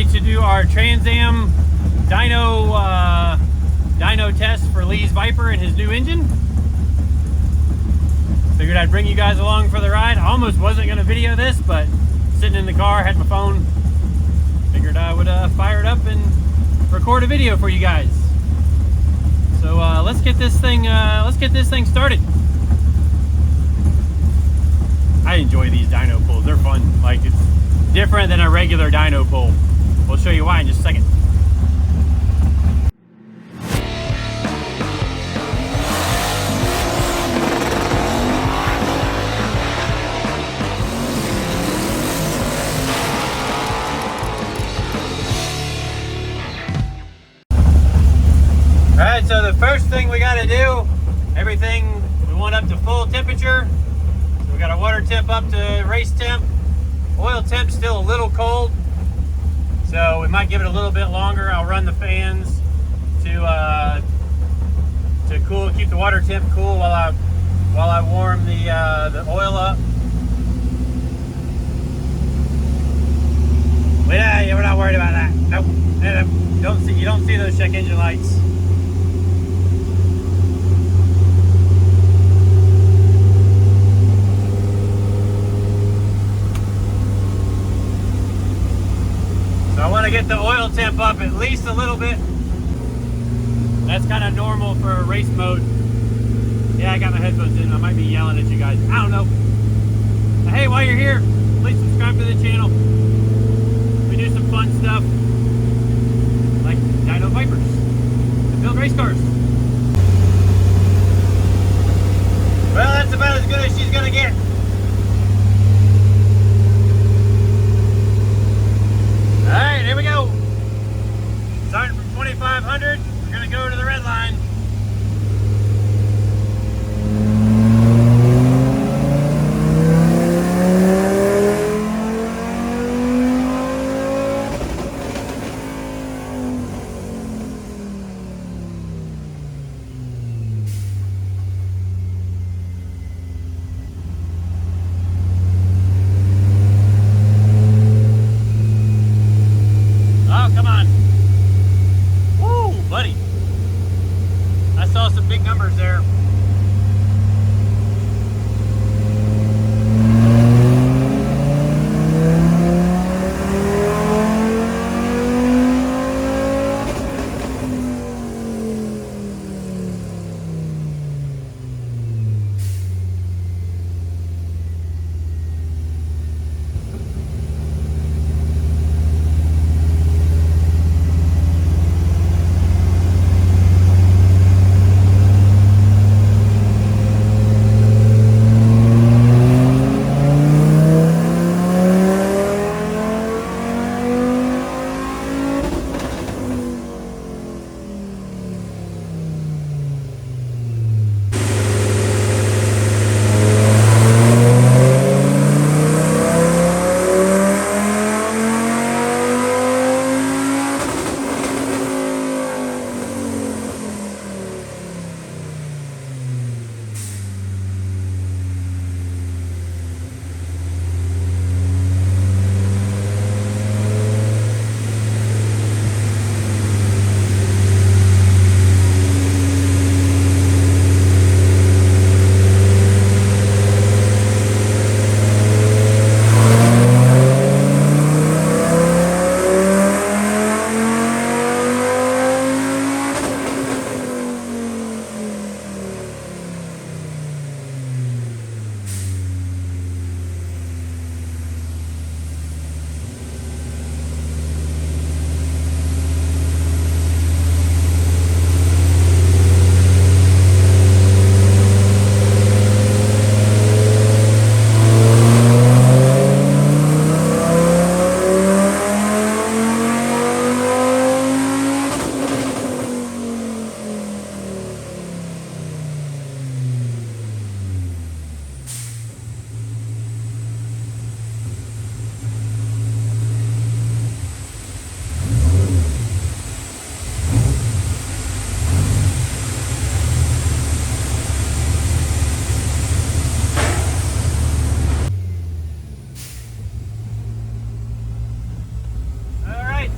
ready to do our Trans Am dyno test for Lee's Viper and his new engine. Figured I'd bring you guys along for the ride. I almost wasn't going to video this, but sitting in the car, had my phone, figured I would fire it up and record a video for you guys. So let's get this thing started. I enjoy these dyno pulls. They're fun. Like, it's different than a regular dyno pull. We'll show you why in just a second. Alright, so the first thing we got to do, everything we want up to full temperature. So we got our water temp up to race temp. Oil temp still a little cold, so we might give it a little bit longer. I'll run the fans to cool, keep the water temp cool while I warm the oil up. But yeah, we're not worried about that. Nope. You don't see those check engine lights. I want to get the oil temp up at least a little bit. That's kind of normal for a race mode. Yeah, I got my headphones in. I might be yelling at you guys. I don't know. But hey, while you're here, please subscribe to the channel. We do some fun stuff like dyno Vipers and build race cars. Well, that's about as good as she's going to get. Alright, here we go. Starting from 2500, we're going to go to the red line.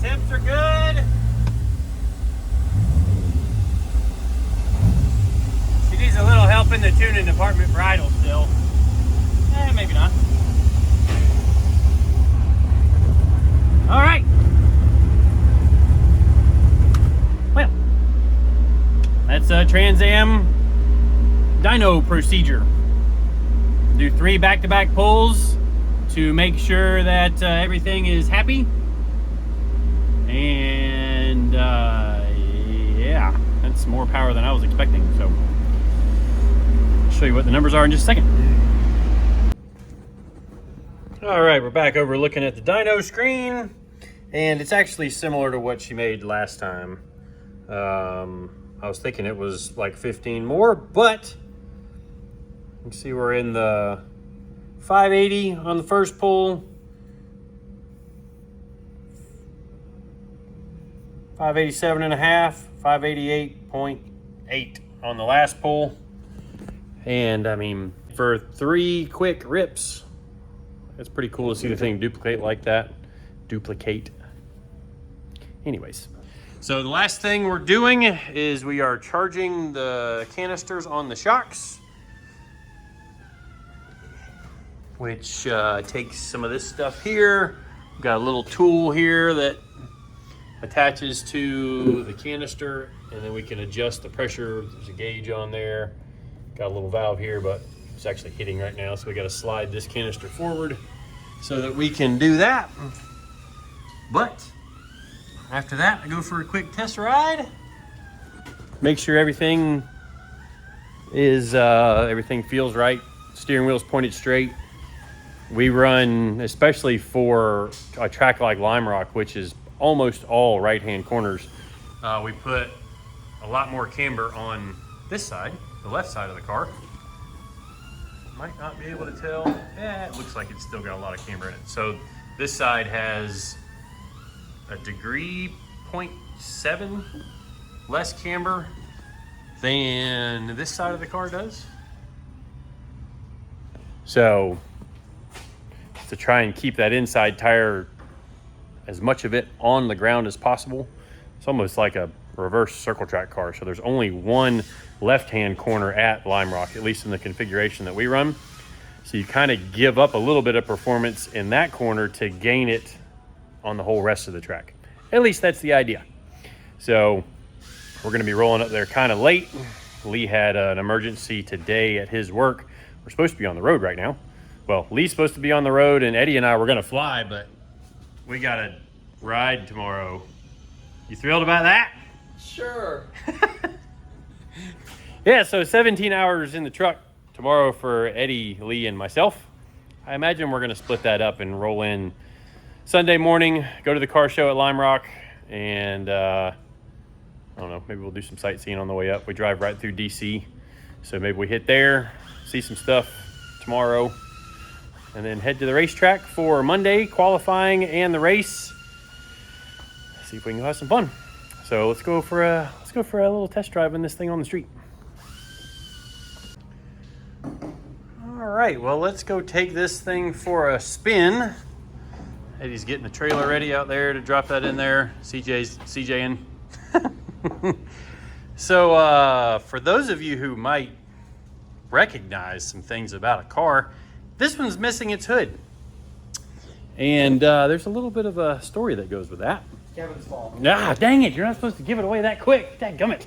Temps are good. She needs a little help in the tuning department for idle still. Maybe not. All right. Well, that's a Trans Am dyno procedure. Do 3 back-to-back pulls to make sure that everything is happy. And yeah, that's more power than I was expecting. So I'll show you what the numbers are in just a second. All right, we're back over looking at the dyno screen, and it's actually similar to what she made last time. I was thinking it was like 15 more, but you can see we're in the 580 on the first pull, 587.5, 588.8 on the last pull. And I mean, for 3 quick rips, it's pretty cool to see the thing duplicate like that. Anyways, so the last thing we're doing is we are charging the canisters on the shocks, which takes some of this stuff here. We've got a little tool here that attaches to the canister, and then we can adjust the pressure. There's a gauge on there. Got a little valve here, but it's actually hitting right now, so we got to slide this canister forward so that we can do that. But after that, I go for a quick test ride. Make sure everything is everything feels right. Steering wheel's pointed straight. We run, especially for a track like Lime Rock, which is almost all right-hand corners, we put a lot more camber on this side, the left side of the car. Might not be able to tell. Yeah, it looks like it's still got a lot of camber in it. So this side has a 0.7 less camber than this side of the car does. So to try and keep that inside tire, as much of it on the ground as possible, it's almost like a reverse circle track car. So there's only one left-hand corner at Lime Rock, at least in the configuration that we run. So you kind of give up a little bit of performance in that corner to gain it on the whole rest of the track. At least that's the idea. So we're gonna be rolling up there kind of late. Lee had an emergency today at his work. We're supposed to be on the road right now. Well, Lee's supposed to be on the road, and Eddie and I were gonna fly, but we got a ride tomorrow. You thrilled about that? Sure. Yeah, so 17 hours in the truck tomorrow for Eddie, Lee, and myself. I imagine we're gonna split that up and roll in Sunday morning, go to the car show at Lime Rock, and I don't know, maybe we'll do some sightseeing on the way up. We drive right through DC, so maybe we hit there, see some stuff tomorrow, and then head to the racetrack for Monday, qualifying and the race. See if we can go have some fun. So let's go for a little test drive in this thing on the street. All right, well, let's go take this thing for a spin. Eddie's getting the trailer ready out there to drop that in there. CJ's CJing. So for those of you who might recognize some things about a car, this one's missing its hood. And there's a little bit of a story that goes with that. Kevin's fault. Ah, dang it, you're not supposed to give it away that quick. Dadgummit.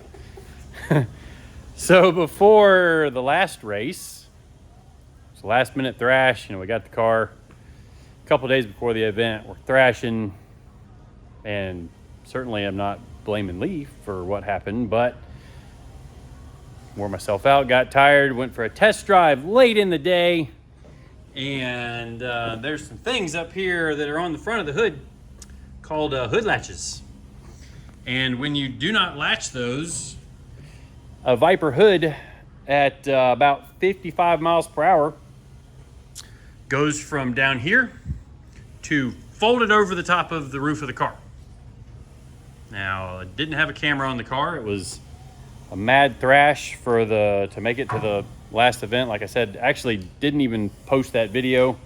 So before the last race, it's a last minute thrash, we got the car a couple days before the event. We're thrashing, and certainly I'm not blaming Lee for what happened, but wore myself out, got tired, went for a test drive late in the day, and there's some things up here that are on the front of the hood called hood latches. And when you do not latch those, a Viper hood at about 55 miles per hour goes from down here to folded over the top of the roof of the car. Now, it didn't have a camera on the car. It was a mad thrash to make it to the last event. Like I said, actually didn't even post that video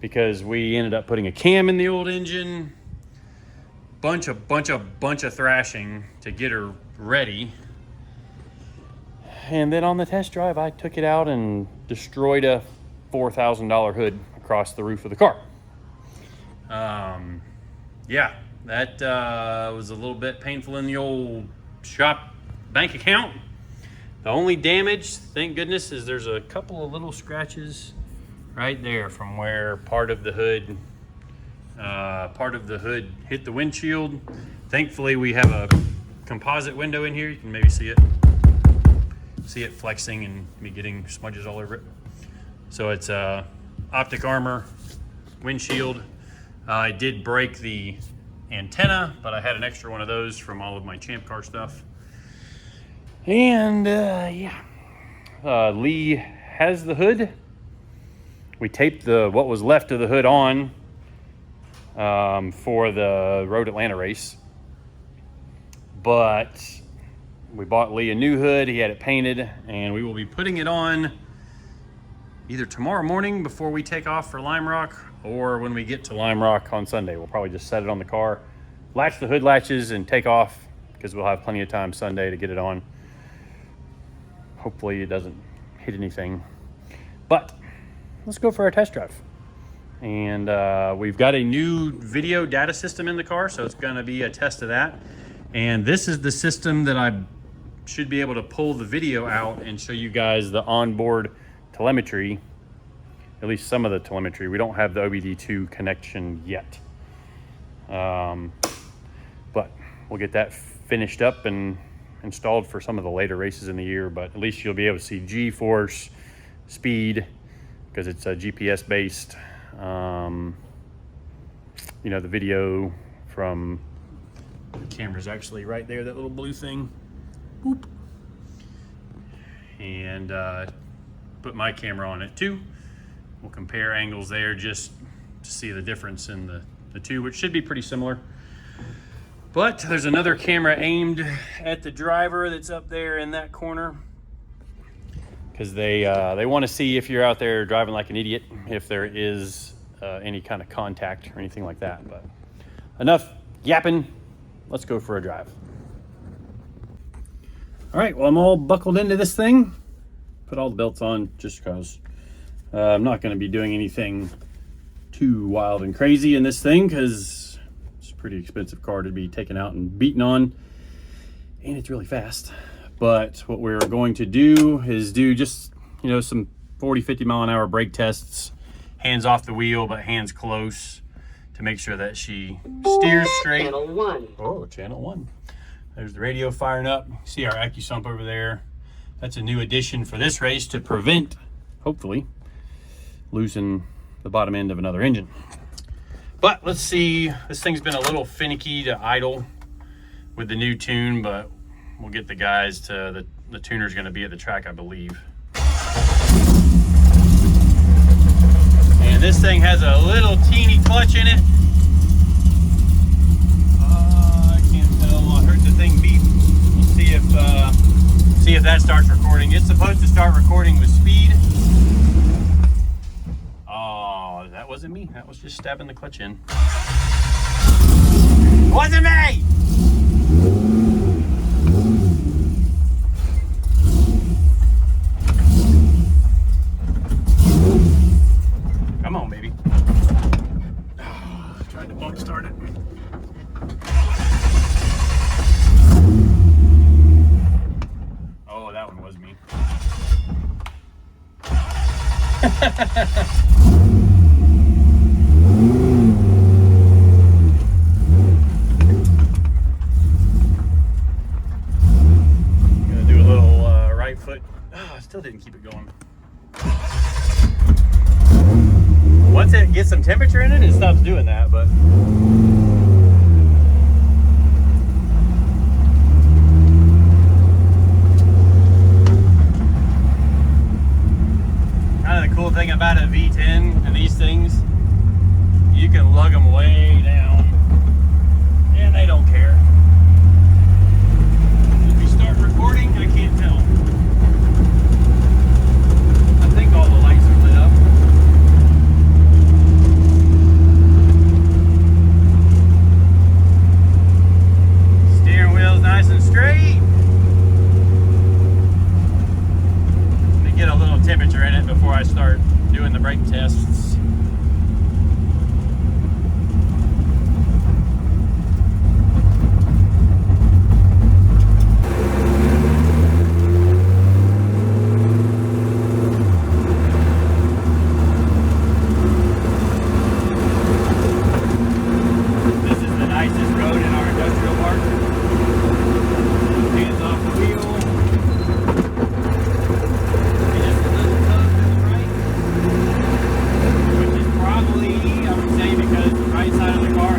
because we ended up putting a cam in the old engine. bunch of thrashing to get her ready. And then on the test drive, I took it out and destroyed a $4,000 hood across the roof of the car. Yeah, that was a little bit painful in the old shop bank account. The only damage, thank goodness, is there's a couple of little scratches right there from where part of the hood hit the windshield. Thankfully, we have a composite window in here. You can maybe see it flexing and me getting smudges all over it. So it's optic armor, windshield. I did break the antenna, but I had an extra one of those from all of my Champ Car stuff. And yeah, Lee has the hood. We taped what was left of the hood on for the Road Atlanta race, but we bought Lee a new hood. He had it painted, and we will be putting it on either tomorrow morning before we take off for Lime Rock, or when we get to Lime Rock on Sunday. We'll probably just set it on the car, latch the hood latches, and take off, because we'll have plenty of time Sunday to get it on. Hopefully it doesn't hit anything. But let's go for our test drive. And we've got a new video data system in the car, so it's going to be a test of that. And this is the system that I should be able to pull the video out and show you guys the onboard telemetry, at least some of the telemetry. We don't have the OBD2 connection yet. But we'll get that finished up and installed for some of the later races in the year. But at least you'll be able to see G-force, speed, because it's a GPS based. You know, the video from the camera's actually right there, that little blue thing. Boop. And put my camera on it too. We'll compare angles there just to see the difference in the two, which should be pretty similar. But there's another camera aimed at the driver that's up there in that corner, because they want to see if you're out there driving like an idiot, if there is any kind of contact or anything like that. But enough yapping, let's go for a drive. All right, well, I'm all buckled into this thing. Put all the belts on just because I'm not going to be doing anything too wild and crazy in this thing, because it's a pretty expensive car to be taken out and beaten on, and it's really fast. But what we're going to do is do just, you know, some 40-50 mile an hour brake tests, hands off the wheel but hands close, to make sure that she steers straight. Channel 1. Oh, channel 1. There's the radio firing up. See our AccuSump over there. That's a new addition for this race to prevent, hopefully, losing the bottom end of another engine. But let's see, this thing's been a little finicky to idle with the new tune, but we'll get the guys to, the tuner's gonna be at the track, I believe. And this thing has a little teeny clutch in it. I can't tell, I heard the thing beep. We'll see if that starts recording. It's supposed to start recording with speed. Oh, that wasn't me. That was just stabbing the clutch in. It wasn't me! Come on, baby. Oh, tried to bump start it. Oh, that one was me. Gonna do a little right foot. Oh, I still didn't keep it going. Once it gets some temperature in it, it stops doing that, but kind of the cool thing about a V10 and these things, you can lug them way down and they don't care. If we start recording, I can't tell. I think all the lights are lit up.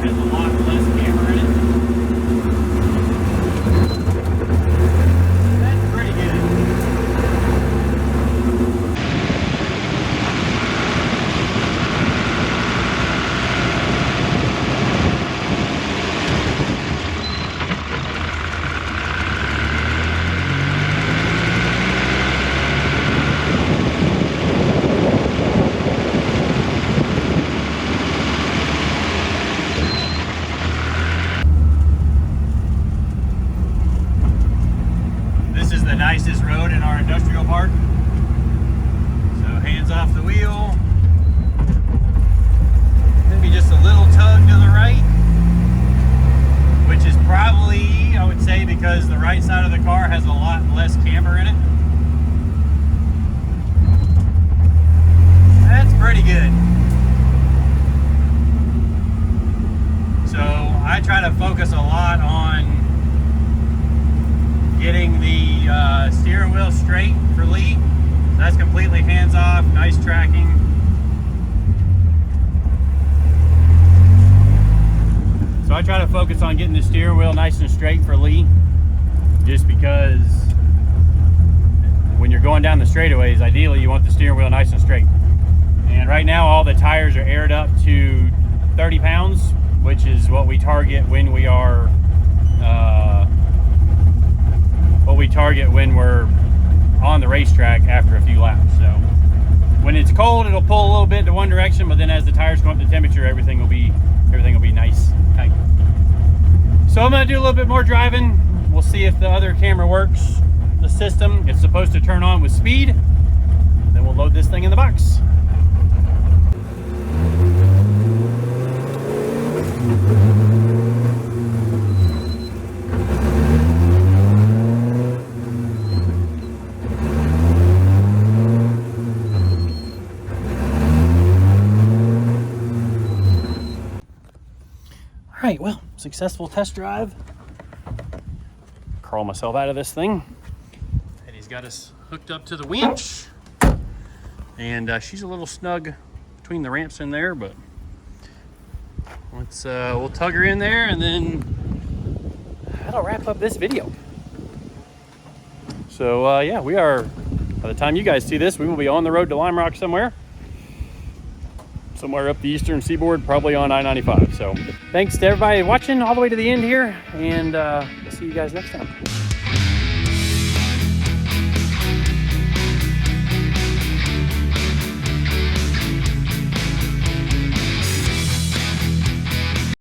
has a lot less camber in it. That's pretty good. This is the nicest road in our industrial park. So hands off the wheel. Maybe just a little tug to the right, which is probably, I would say, because the right side of the car has a lot less camber in it. That's pretty good. So I try to focus a lot on getting the steering wheel straight for Lee. So that's completely hands off, nice tracking. So I try to focus on getting the steering wheel nice and straight for Lee, just because when you're going down the straightaways, ideally you want the steering wheel nice and straight. And right now all the tires are aired up to 30 pounds, which is what we target when we are when we're on the racetrack after a few laps. So when it's cold, it'll pull a little bit to one direction, but then as the tires come up to temperature, everything will be nice tight. So I'm gonna do a little bit more driving. We'll see if the other camera works. The system, it's supposed to turn on with speed. Then we'll load this thing in the box. All right, well, successful test drive. Crawl myself out of this thing. Eddie's got us hooked up to the winch. And she's a little snug between the ramps in there, but let's we'll tug her in there, and then that'll wrap up this video. So yeah, we are, by the time you guys see this, we will be on the road to Lime Rock somewhere up the eastern seaboard, probably on I-95. So thanks to everybody watching all the way to the end here, and we'll see you guys next time.